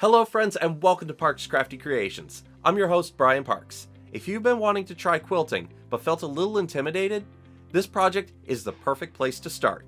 Hello friends and welcome to Parks Crafty Creations. I'm your host Brian Parks. If you've been wanting to try quilting but felt a little intimidated, this project is the perfect place to start.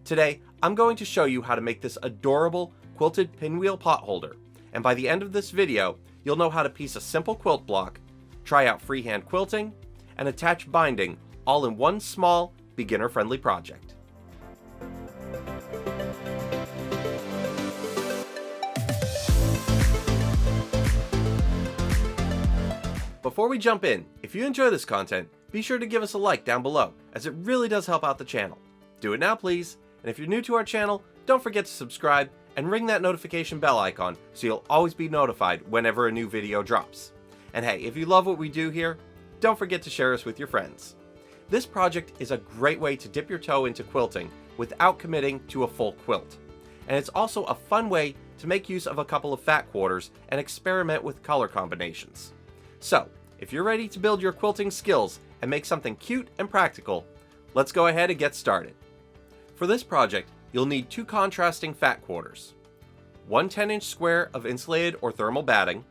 Today I'm going to show you how to make this adorable quilted pinwheel pot holder, and by the end of this video you'll know how to piece a simple quilt block, try out freehand quilting, and attach binding all in one small, beginner-friendly project. Before we jump in, if you enjoy this content, be sure to give us a like down below, as it really does help out the channel. Do it now please, and if you're new to our channel, don't forget to subscribe and ring that notification bell icon so you'll always be notified whenever a new video drops. And hey, if you love what we do here, don't forget to share us with your friends. This project is a great way to dip your toe into quilting without committing to a full quilt. And it's also a fun way to make use of a couple of fat quarters and experiment with color combinations. So, if you're ready to build your quilting skills and make something cute and practical, let's go ahead and get started. For this project, you'll need two contrasting fat quarters, one 10-inch square of insulated or thermal batting,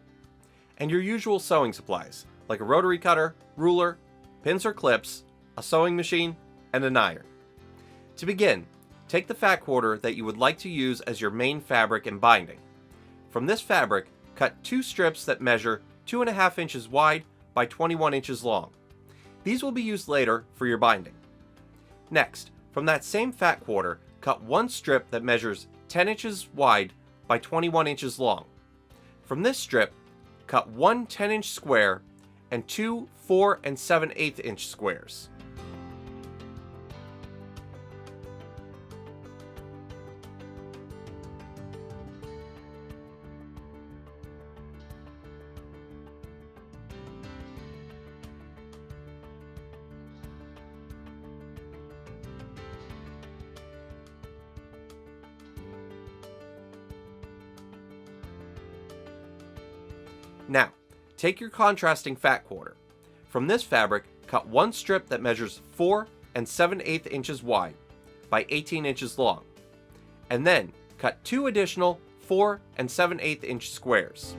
and your usual sewing supplies, like a rotary cutter, ruler, pins or clips, a sewing machine, and an iron. To begin, take the fat quarter that you would like to use as your main fabric and binding. From this fabric, cut two strips that measure 2.5 inches wide by 21 inches long. These will be used later for your binding. Next, from that same fat quarter, cut one strip that measures 10 inches wide by 21 inches long. From this strip, cut one 10-inch square and two 4 7/8 inch squares. Now, take your contrasting fat quarter. From this fabric, cut one strip that measures 4 7/8 inches wide by 18 inches long, and then cut two additional 4 7/8 inch squares.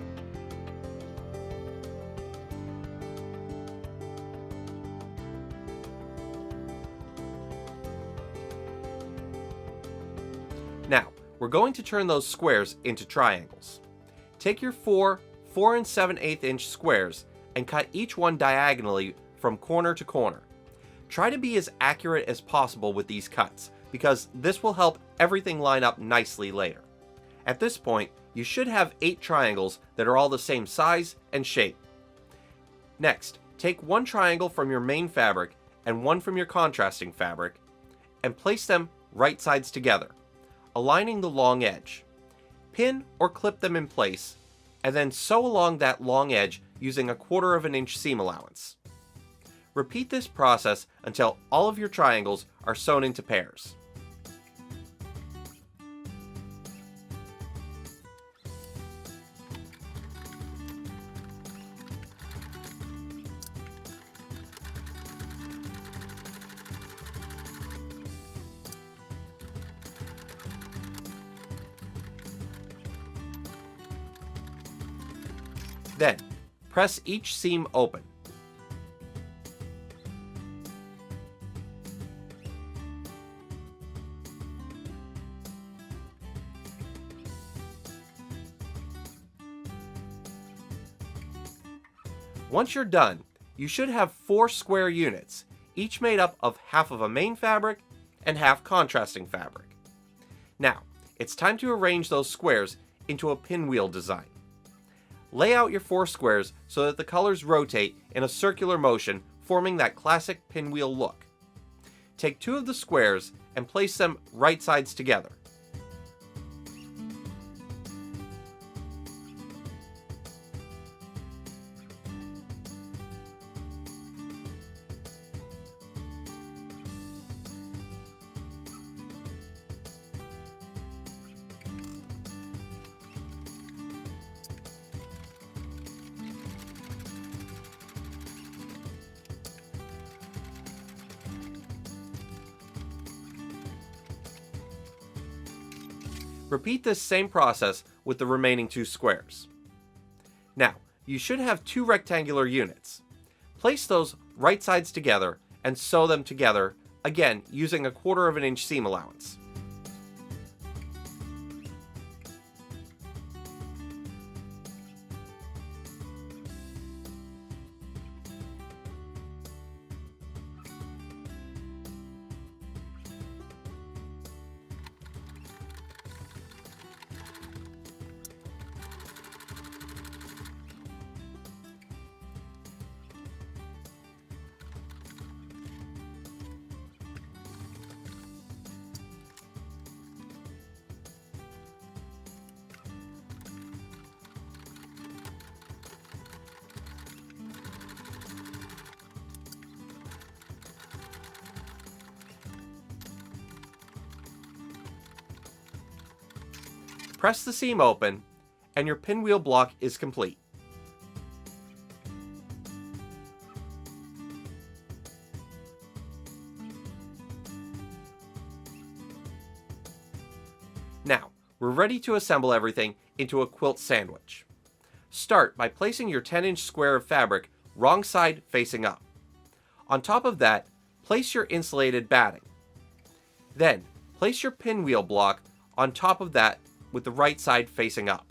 Now, we're going to turn those squares into triangles. Take your 4 7/8 inch squares and cut each one diagonally from corner to corner. Try to be as accurate as possible with these cuts, because this will help everything line up nicely later. At this point, you should have 8 triangles that are all the same size and shape. Next, take one triangle from your main fabric and one from your contrasting fabric, and place them right sides together, aligning the long edge. Pin or clip them in place, and then sew along that long edge using a 1/4 inch seam allowance. Repeat this process until all of your triangles are sewn into pairs. Then, press each seam open. Once you're done, you should have 4 square units, each made up of half of a main fabric and half contrasting fabric. Now, it's time to arrange those squares into a pinwheel design. Lay out your 4 squares so that the colors rotate in a circular motion, forming that classic pinwheel look. Take 2 of the squares and place them right sides together. Repeat this same process with the remaining 2 squares. Now, you should have 2 rectangular units. Place those right sides together and sew them together, again using a 1/4 inch seam allowance. Press the seam open, and your pinwheel block is complete. Now, we're ready to assemble everything into a quilt sandwich. Start by placing your 10-inch square of fabric wrong side facing up. On top of that, place your insulated batting. Then, place your pinwheel block on top of that with the right side facing up.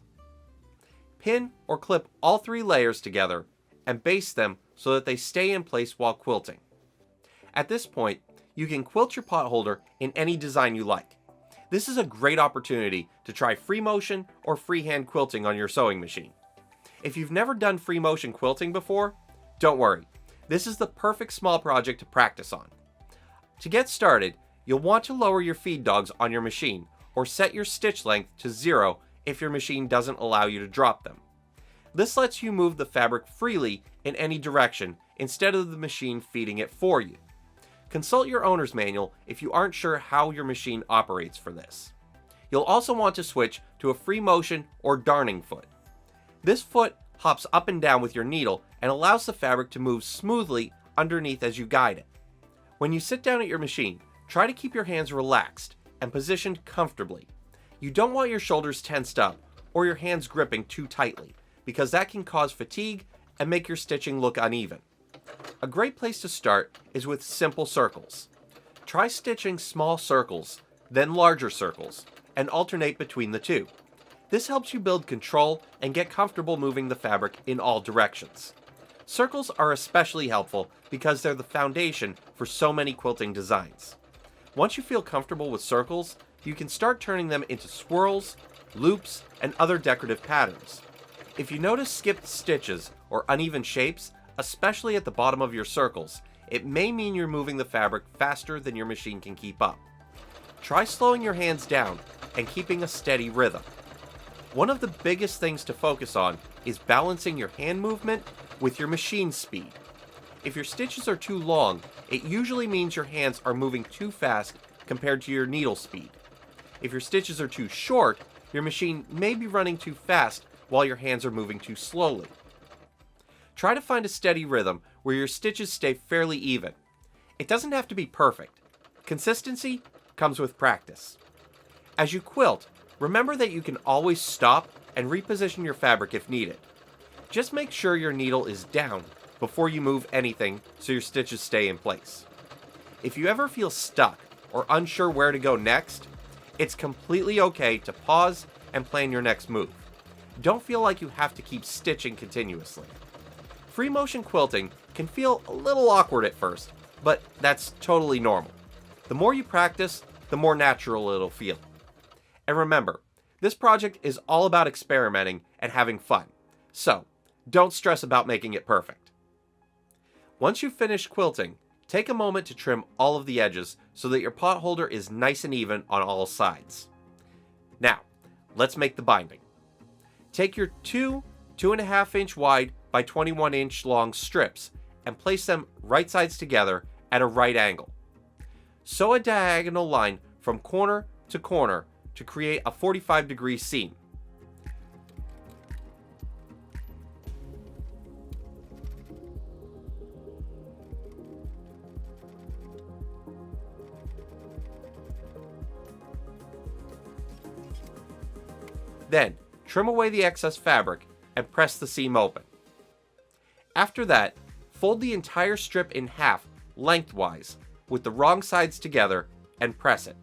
Pin or clip all 3 layers together and baste them so that they stay in place while quilting. At this point, you can quilt your pot holder in any design you like. This is a great opportunity to try free motion or freehand quilting on your sewing machine. If you've never done free motion quilting before, don't worry. This is the perfect small project to practice on. To get started, you'll want to lower your feed dogs on your machine or set your stitch length to 0 if your machine doesn't allow you to drop them. This lets you move the fabric freely in any direction instead of the machine feeding it for you. Consult your owner's manual if you aren't sure how your machine operates for this. You'll also want to switch to a free motion or darning foot. This foot hops up and down with your needle and allows the fabric to move smoothly underneath as you guide it. When you sit down at your machine, try to keep your hands relaxed and positioned comfortably. You don't want your shoulders tensed up or your hands gripping too tightly, because that can cause fatigue and make your stitching look uneven. A great place to start is with simple circles. Try stitching small circles, then larger circles, and alternate between the 2. This helps you build control and get comfortable moving the fabric in all directions. Circles are especially helpful because they're the foundation for so many quilting designs. Once you feel comfortable with circles, you can start turning them into swirls, loops, and other decorative patterns. If you notice skipped stitches or uneven shapes, especially at the bottom of your circles, it may mean you're moving the fabric faster than your machine can keep up. Try slowing your hands down and keeping a steady rhythm. One of the biggest things to focus on is balancing your hand movement with your machine speed. If your stitches are too long, it usually means your hands are moving too fast compared to your needle speed. If your stitches are too short, your machine may be running too fast while your hands are moving too slowly. Try to find a steady rhythm where your stitches stay fairly even. It doesn't have to be perfect. Consistency comes with practice. As you quilt, remember that you can always stop and reposition your fabric if needed. Just make sure your needle is down before you move anything so your stitches stay in place. If you ever feel stuck or unsure where to go next, it's completely okay to pause and plan your next move. Don't feel like you have to keep stitching continuously. Free motion quilting can feel a little awkward at first, but that's totally normal. The more you practice, the more natural it'll feel. And remember, this project is all about experimenting and having fun, so don't stress about making it perfect. Once you've finished quilting, take a moment to trim all of the edges so that your pot holder is nice and even on all sides. Now, let's make the binding. Take your 2.5 inch wide by 21 inch long strips and place them right sides together at a right angle. Sew a diagonal line from corner to corner to create a 45-degree seam. Then, trim away the excess fabric and press the seam open. After that, fold the entire strip in half lengthwise with the wrong sides together and press it.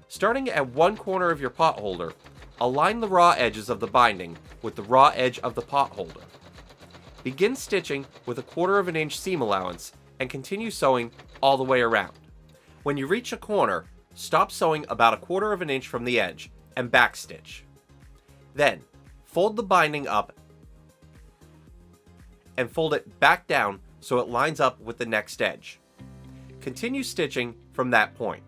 Starting at one corner of your pot holder, align the raw edges of the binding with the raw edge of the pot holder. Begin stitching with 1/4 inch seam allowance and continue sewing all the way around. When you reach a corner, stop sewing about 1/4 inch from the edge and backstitch. Then, fold the binding up and fold it back down so it lines up with the next edge. Continue stitching from that point.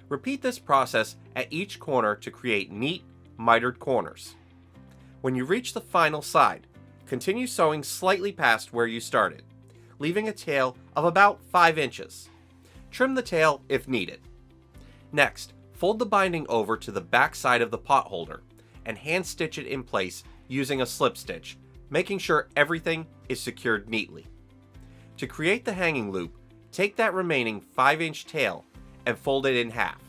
Repeat this process at each corner to create neat, mitered corners. When you reach the final side, continue sewing slightly past where you started, leaving a tail of about 5 inches. Trim the tail if needed. Next, fold the binding over to the back side of the pot holder and hand stitch it in place using a slip stitch, making sure everything is secured neatly. To create the hanging loop, take that remaining 5-inch tail and fold it in half.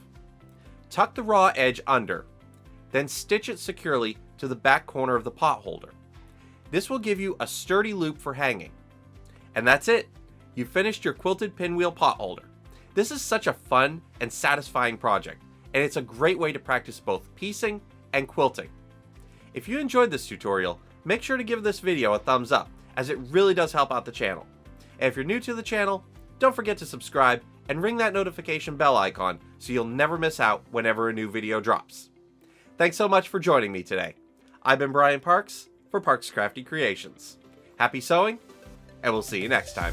Tuck the raw edge under, then stitch it securely to the back corner of the pot holder. This will give you a sturdy loop for hanging. And that's it! You've finished your quilted pinwheel pot holder. This is such a fun and satisfying project, and it's a great way to practice both piecing and quilting. If you enjoyed this tutorial, make sure to give this video a thumbs up, as it really does help out the channel. And if you're new to the channel, don't forget to subscribe and ring that notification bell icon so you'll never miss out whenever a new video drops. Thanks so much for joining me today. I've been Brian Parks for Parks Crafty Creations. Happy sewing, and we'll see you next time.